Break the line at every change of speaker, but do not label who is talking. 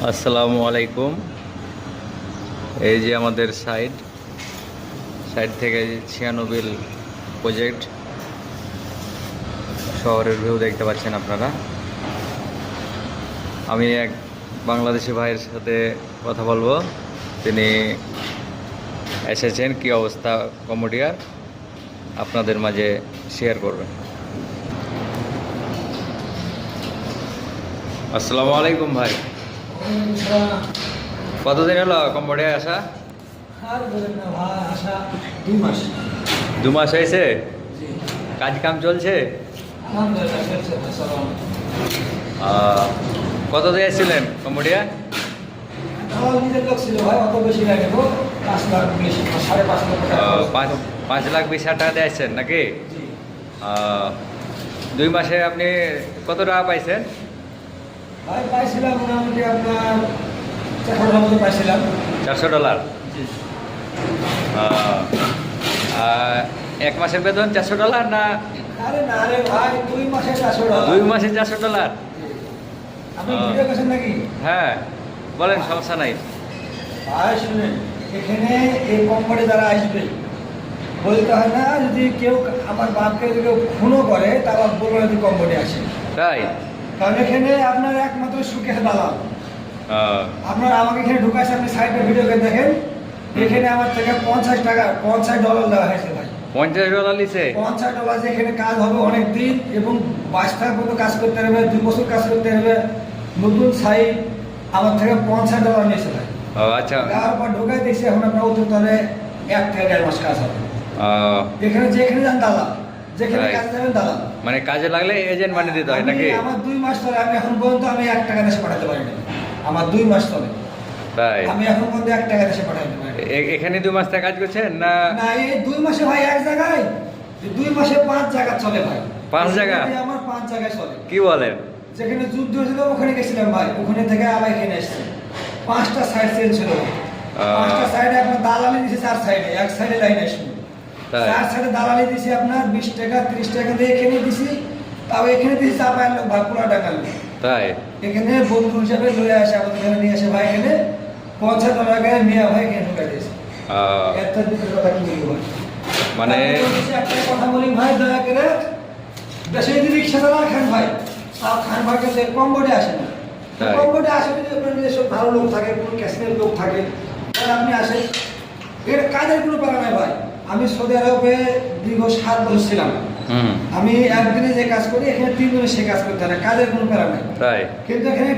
আসসালামু আলাইকুম। এই যে আমাদের সাইড থেকে ছিয়ানবিল প্রজেক্ট শহরের ভিউ দেখতে পাচ্ছেন আপনারা। আমি এক বাংলাদেশি ভাইয়ের সাথে কথা বলবো, তিনি এসেছেন, কি অবস্থা কম্বোডিয়ার আপনাদের মাঝে শেয়ার করবেন। আসসালামু আলাইকুম ভাই, কতদিন হলো কম্বোডিয়ায় আসা?
আসা 2 মাস।
2 মাস হয়েছে? কাজ কাম চলছে? কত দিয়ে এসেছিলেন কম্বোডিয়া?
লাখ
5,20,000 টাকা দিয়ে আসছেন নাকি? 2 মাসে আপনি কত টাকা পাইছেন?
পাইছিলাম মোটামুটি আপনার 400 মতো পাইছিলাম।
$400। এক মাসের বেতন $400 না?
আরে না রে ভাই, 2 মাসে $400।
2 মাসে $400?
আপনি ভিডিও করছেন নাকি?
হ্যাঁ বলেন, সমস্যা নাই।
ভাই শুনেন, এখানে এই কোম্পানি দ্বারা আসবে বলতে হয় না। যদি কেউ আমার বাপকে যদি কেউ খুনও করে, তাও বলবো যদি কোম্পানি আসে,
তাই?
কারণ এখানে আপনার একমাত্র সুখের দালাল। আপনার আমাকে এখানে ঢুকাইছে, আপনি সাইডে ভিডিওকে দেখেন, এখানে আমার থেকে $50 দেওয়া হয়েছে ভাই।
$50 নিছে?
$50 এখানে কাজ হবে অনেক দিন এবং 22 টাকা পর্যন্ত কাজ করতে হবে, 2 বছর কাজ করতে হবে। নতুন সাইট আমার থেকে $50 নিয়েছে ভাই।
আচ্ছা।
তারপর ঢুকাই দিয়েছি, এখন আপনার উত্তরতলে 1 থেকে 1.5 মাস কাজ হবে। এখানে যেখানে যান দালাল, যেখানে কাজ যাবেন দালাল।
মানে কাজে লাগলে এজেন্ট বানিয়ে দিতে হয় নাকি?
আমার 2 মাস ধরে, আমি এখন পর্যন্ত আমি 1 টাকা দেশে পাঠাতে পারিনি। আমার 2 মাস ধরে,
তাই?
আমি এখন পর্যন্ত 1 টাকা দেশে পাঠাতে পারিনি।
এখানে 2 মাস থেকে কাজ করছেন না?
না, এই 2 মাসে ভাই এক জায়গায়, 2 মাসে 5 জায়গা চলে ভাই।
5 জায়গা?
আমার 5 জায়গায় চলে।
কি বলেন?
যেখানে যুদ্ধ হয়েছিল ওখানে গেছিলাম ভাই, ওখানে থেকে আবার এখানে এসেছি। 5টা সাইড চেঞ্জ ছিল। 5টা সাইডে আপনার দালালি দিয়েছে, 4 সাইডে, এক সাইডে লাইন আসবে। 4 সাইডে দালালি দিয়েছি আপনার 20 টাকা 30 টাকা দিয়ে এখানে দিছি। তাও এখানে দিয়েছি চাপায়ের লোক ভাই, পুরা টাকা লোক।
তাই?
এখানে বন্ধু হিসাবে লয়ে আসে, আমাদের এখানে নিয়ে আসে ভাই, এখানে $50 মিয়া ভাই এখানে ঢুকাই দিয়েছে। একটা দুটোর কথা কি বলবো ভাই?
মানে
একটা কথা বলি ভাই, দয়া করে দেশে যদি রিক্সা চালা খান ভাই, তাও খান ভাই কাছে কম বোর্ডে আসে না। কম বোর্ডে আসে যদি আপনার নিজস্ব ভালো লোক থাকে, কোনো ক্যাশিয়ার লোক থাকে, তাহলে আপনি আসেন। এর কাজের কোনো প্যারা নাই ভাই। আমি সৌদি আরবে দীর্ঘ 7 বছর ছিলাম। আমি একদিনে যে কাজ করি, এখানে 3 দিনে সে কাজ করতে হয় না, কাজের কোনো প্যারা নাই।
তাই?
কিন্তু এখানে